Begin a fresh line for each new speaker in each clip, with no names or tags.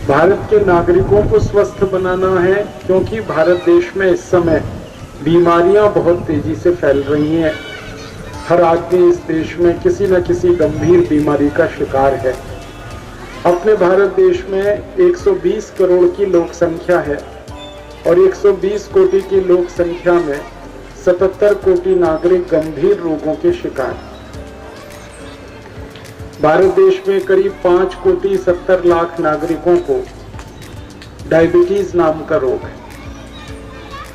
भारत के नागरिकों को स्वस्थ बनाना है, क्योंकि भारत देश में इस समय बीमारियां बहुत तेजी से फैल रही हैं। हर आदमी इस देश में किसी न किसी गंभीर बीमारी का शिकार है। अपने भारत देश में 120 करोड़ की लोक संख्या है और 120 कोटि की लोक संख्या में 77 कोटि नागरिक गंभीर रोगों के शिकार। भारत देश में करीब 5 कोटि 70 लाख नागरिकों को डायबिटीज नाम का रोग है।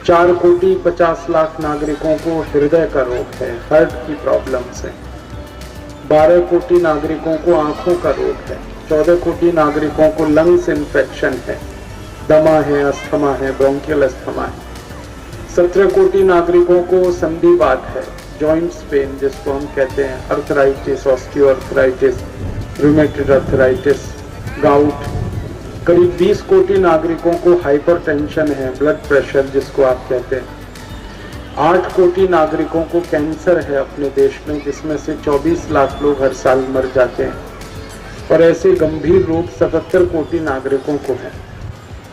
4 कोटि 50 लाख नागरिकों को हृदय का रोग है, हार्ट की प्रॉब्लम्स है। 12 कोटि नागरिकों को आंखों का रोग है। 14 कोटि नागरिकों को लंग्स इन्फेक्शन है, दमा है, अस्थमा है, ब्रोंकियल अस्थमा है। 17 कोटि नागरिकों को संधिवात है, जॉइंट्स पेन जिसको हम कहते हैं, arthritis, osteoarthritis, rheumatoid arthritis, gout. करीब 20 कोटि नागरिकों को हाइपरटेंशन है, ब्लड प्रेशर जिसको आप कहते हैं। 8 कोटि नागरिकों को कैंसर है अपने देश में, जिसमें से 24 लाख लोग हर साल मर जाते हैं। और ऐसे गंभीर रोग 77 कोटि नागरिकों को है।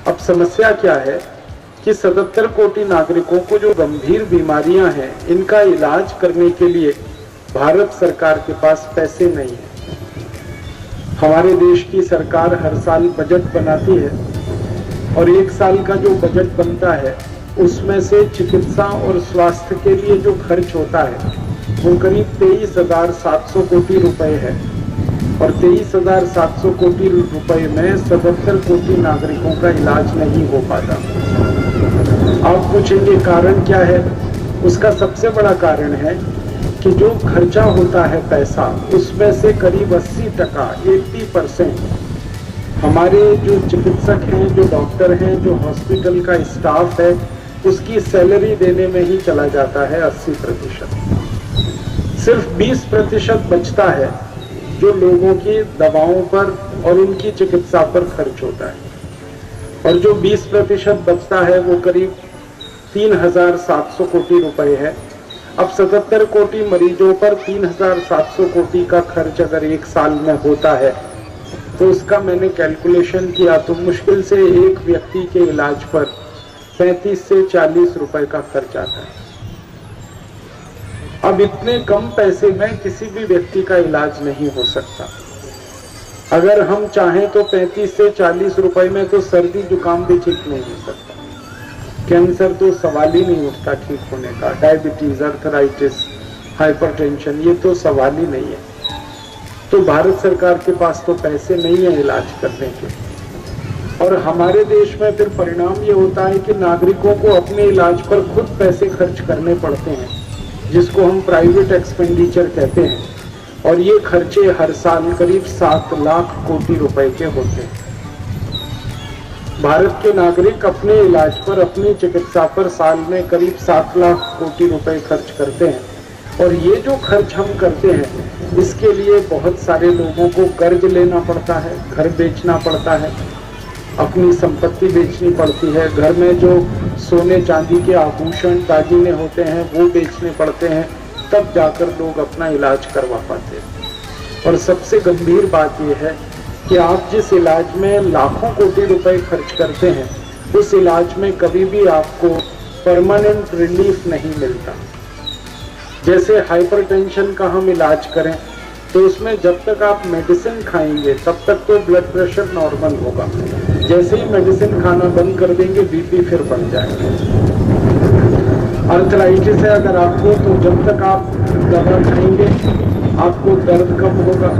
अब समस्या क्या है कि 77 कोटि नागरिकों को जो गंभीर बीमारियां हैं, इनका इलाज करने के लिए भारत सरकार के पास पैसे नहीं है। हमारे देश की सरकार हर साल बजट बनाती है और एक साल का जो बजट बनता है उसमें से चिकित्सा और स्वास्थ्य के लिए जो खर्च होता है वो करीब 23,700 कोटि रुपए है। और 23,700 कोटि रुपए में 77 कोटि नागरिकों का इलाज नहीं हो पाता। आप पूछेंगे कारण क्या है? उसका सबसे बड़ा कारण है कि जो खर्चा होता है पैसा, उसमें से करीब 80% 80% हमारे जो चिकित्सक हैं, जो डॉक्टर हैं, जो हॉस्पिटल का स्टाफ है, उसकी सैलरी देने में ही चला जाता है 80%। सिर्फ 20% बचता है जो लोगों की दवाओं पर और उनकी चिकित्सा पर खर्च होता है। और जो 20% बचता है वो करीब 3,700 कोटि रुपए है। अब 77 कोटि मरीजों पर 3,700 कोटि का खर्च अगर एक साल में होता है तो उसका मैंने कैलकुलेशन किया तो मुश्किल से एक व्यक्ति के इलाज पर 35 से 40 रुपए का खर्च आता है। अब इतने कम पैसे में किसी भी व्यक्ति का इलाज नहीं हो सकता। अगर हम चाहें तो 35 से 40 रुपए में तो सर्दी जुकाम भी ठीक नहीं हो सकता। कैंसर तो सवाल ही नहीं उठता ठीक होने का। डायबिटीज, अर्थराइटिस, हाइपरटेंशन, ये तो सवाल ही नहीं है। तो भारत सरकार के पास तो पैसे नहीं है इलाज करने के। और हमारे देश में फिर परिणाम ये होता है कि नागरिकों को अपने इलाज पर खुद पैसे खर्च करने पड़ते हैं, जिसको हम प्राइवेट एक्सपेंडिचर कहते हैं। और ये खर्चे हर साल करीब 7 लाख कोटि रुपए के होते हैं। भारत के नागरिक अपने इलाज पर, अपनी चिकित्सा पर साल में करीब 7 लाख कोटि रुपए खर्च करते हैं। और ये जो खर्च हम करते हैं, इसके लिए बहुत सारे लोगों को कर्ज लेना पड़ता है, घर बेचना पड़ता है, अपनी संपत्ति बेचनी पड़ती है, घर में जो सोने चांदी के आभूषण दागिने होते हैं वो बेचने पड़ते हैं, तब जाकर लोग अपना इलाज करवा पाते हैं। और सबसे गंभीर बात यह है कि आप जिस इलाज में लाखों कोटि रुपए खर्च करते हैं, उस इलाज में कभी भी आपको परमानेंट रिलीफ नहीं मिलता। जैसे हाइपरटेंशन का हम इलाज करें तो उसमें जब तक आप मेडिसिन खाएंगे तब तक तो ब्लड प्रेशर नॉर्मल होगा। जैसे ही मेडिसिन खाना बंद कर देंगे बीपी फिर बढ़ जाएगा। अर्थराइटिस है अगर आपको, तो जब तक आप दवा खाएंगे आपको दर्द कम होगा,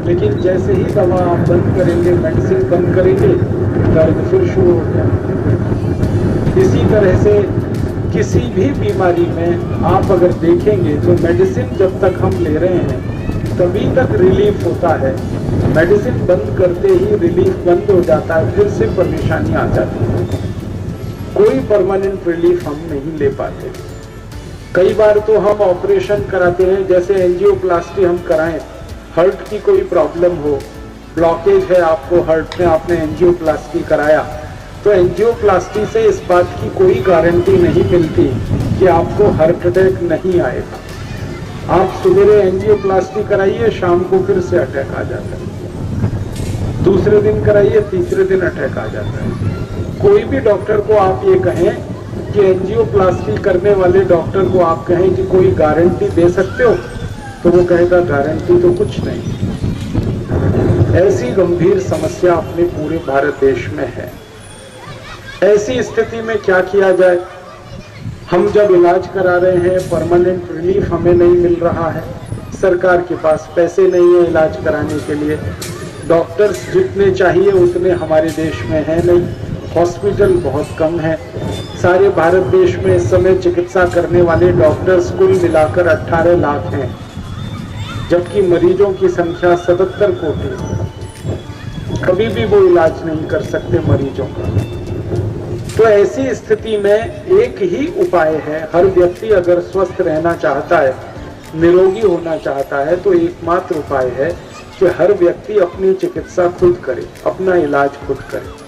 लेकिन जैसे ही दवा आप बंद करेंगे, मेडिसिन बंद करेंगे, दर्द फिर शुरू हो जाएगा। इसी तरह से किसी भी बीमारी में आप अगर देखेंगे तो मेडिसिन जब तक हम ले रहे हैं तभी तक रिलीफ होता है। मेडिसिन बंद करते ही रिलीफ बंद हो जाता है, फिर से परेशानी आ जाती है। कोई परमानेंट रिलीफ हम नहीं ले पाते। कई बार तो हम ऑपरेशन कराते हैं, जैसे एंजियोप्लास्टी हम कराएं, हार्ट की कोई प्रॉब्लम हो, ब्लॉकेज है आपको हार्ट में, आपने एंजियोप्लास्टी कराया, तो एंजियोप्लास्टी से इस बात की कोई गारंटी नहीं मिलती कि आपको हार्ट अटैक नहीं आएगा। आप सवेरे एंजियोप्लास्टी कराइए, शाम को फिर से अटैक आ जाता है। दूसरे दिन कराइए, तीसरे दिन अटैक आ जाता है। कोई भी डॉक्टर को आप ये कहें कि एंजियोप्लास्टी करने वाले डॉक्टर को आप कहें कि कोई गारंटी दे सकते हो, तो वो कहेगा गारंटी तो कुछ नहीं। ऐसी गंभीर समस्या अपने पूरे भारत देश में है। ऐसी स्थिति में क्या किया जाए? हम जब इलाज करा रहे हैं, परमानेंट रिलीफ हमें नहीं मिल रहा है, सरकार के पास पैसे नहीं है इलाज कराने के लिए, डॉक्टर्स जितने चाहिए उतने हमारे देश में है नहीं, हॉस्पिटल बहुत कम है। सारे भारत देश में इस समय चिकित्सा करने वाले डॉक्टर्स कुल मिलाकर 18 लाख हैं, जबकि मरीजों की संख्या 77 कोटि है। कभी भी वो इलाज नहीं कर सकते मरीजों का। तो ऐसी स्थिति में एक ही उपाय है, हर व्यक्ति अगर स्वस्थ रहना चाहता है, निरोगी होना चाहता है, तो एकमात्र उपाय है कि हर व्यक्ति अपनी चिकित्सा खुद करे, अपना इलाज खुद करे।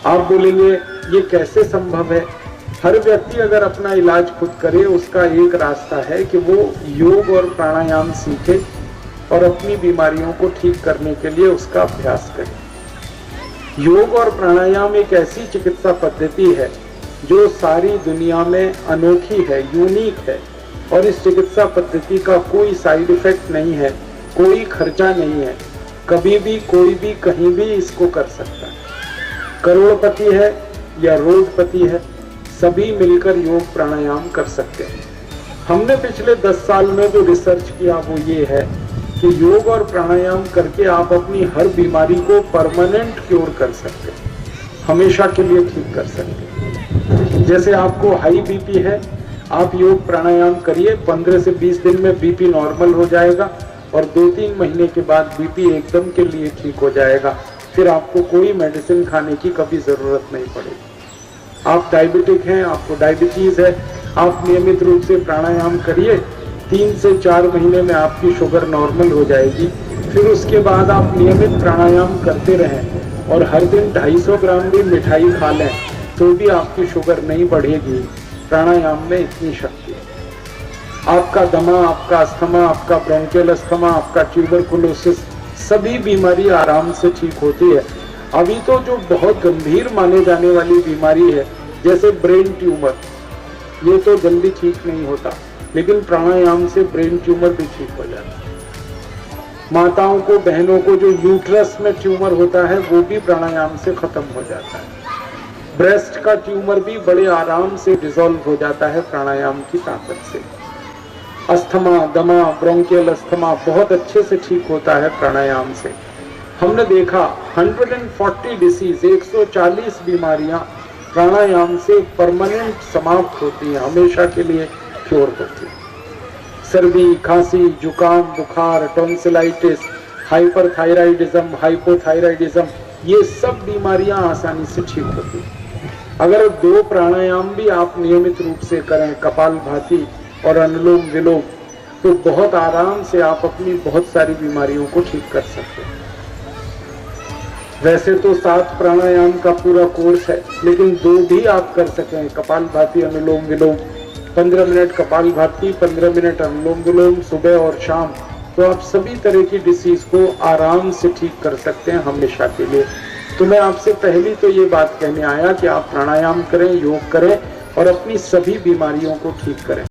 आप बोलेंगे ये कैसे संभव है? हर व्यक्ति अगर अपना इलाज खुद करे, उसका एक रास्ता है कि वो योग और प्राणायाम सीखे और अपनी बीमारियों को ठीक करने के लिए उसका अभ्यास करे। योग और प्राणायाम एक ऐसी चिकित्सा पद्धति है जो सारी दुनिया में अनोखी है, यूनिक है, और इस चिकित्सा पद्धति का कोई साइड इफेक्ट नहीं है, कोई खर्चा नहीं है। कभी भी कोई भी कहीं भी इसको कर सकता है। करोड़पति है या रोडपति है, सभी मिलकर योग प्राणायाम कर सकते हैं। हमने पिछले 10 साल में जो रिसर्च किया वो ये है कि योग और प्राणायाम करके आप अपनी हर बीमारी को परमानेंट क्योर कर सकते हैं, हमेशा के लिए ठीक कर सकते हैं। जैसे आपको हाई बीपी है, आप योग प्राणायाम करिए, 15 से 20 दिन में बीपी नॉर्मल हो जाएगा और 2-3 महीने के बाद बीपी एकदम के लिए ठीक हो जाएगा। फिर आपको कोई मेडिसिन खाने की कभी जरूरत नहीं पड़ेगी। आप डायबिटिक हैं, आपको डायबिटीज है, आप नियमित रूप से प्राणायाम करिए, 3 से 4 महीने में आपकी शुगर नॉर्मल हो जाएगी। फिर उसके बाद आप नियमित प्राणायाम करते रहें और हर दिन 250 ग्राम भी मिठाई खा लें तो भी आपकी शुगर नहीं बढ़ेगी। प्राणायाम में इतनी शक्ति है। आपका दमा, आपका अस्थमा, आपका ब्रोंकियल अस्थमा, आपका ट्यूबरकुलोसिस, सभी बीमारी आराम से ठीक होती है। अभी तो जो बहुत गंभीर माने जाने वाली बीमारी है, जैसे ब्रेन ट्यूमर, ये तो जल्दी ठीक नहीं होता, लेकिन प्राणायाम से ब्रेन ट्यूमर भी ठीक हो जाता है। माताओं को, बहनों को जो यूट्रस में ट्यूमर होता है वो भी प्राणायाम से खत्म हो जाता है। ब्रेस्ट का ट्यूमर भी बड़े आराम से डिसॉल्व हो जाता है प्राणायाम की ताकत से। अस्थमा, दमा, ब्रोंकियल अस्थमा बहुत अच्छे से ठीक होता है प्राणायाम से। हमने देखा 140 डिसीज, 140 बीमारियां प्राणायाम से परमानेंट समाप्त होती हैं, हमेशा के लिए क्योर होती है। सर्दी, खांसी, जुकाम, बुखार, टॉन्सिलाइटिस, हाइपरथायराइडिज्म, हाइपोथायराइडिज्म, ये सब बीमारियां आसानी से ठीक होती हैं। अगर 2 प्राणायाम भी आप नियमित रूप से करें, कपालभाति और अनुलोम विलोम, तो बहुत आराम से आप अपनी बहुत सारी बीमारियों को ठीक कर सकते हैं। वैसे तो 7 प्राणायाम का पूरा कोर्स है, लेकिन 2 भी आप कर सकें, कपालभाति, अनुलोम विलोम, 15 मिनट कपालभाति, 15 मिनट अनुलोम विलोम सुबह और शाम, तो आप सभी तरह की डिसीज को आराम से ठीक कर सकते हैं हमेशा के लिए। तो मैं आपसे पहली तो ये बात कहने आया कि आप प्राणायाम करें, योग करें और अपनी सभी बीमारियों को ठीक करें।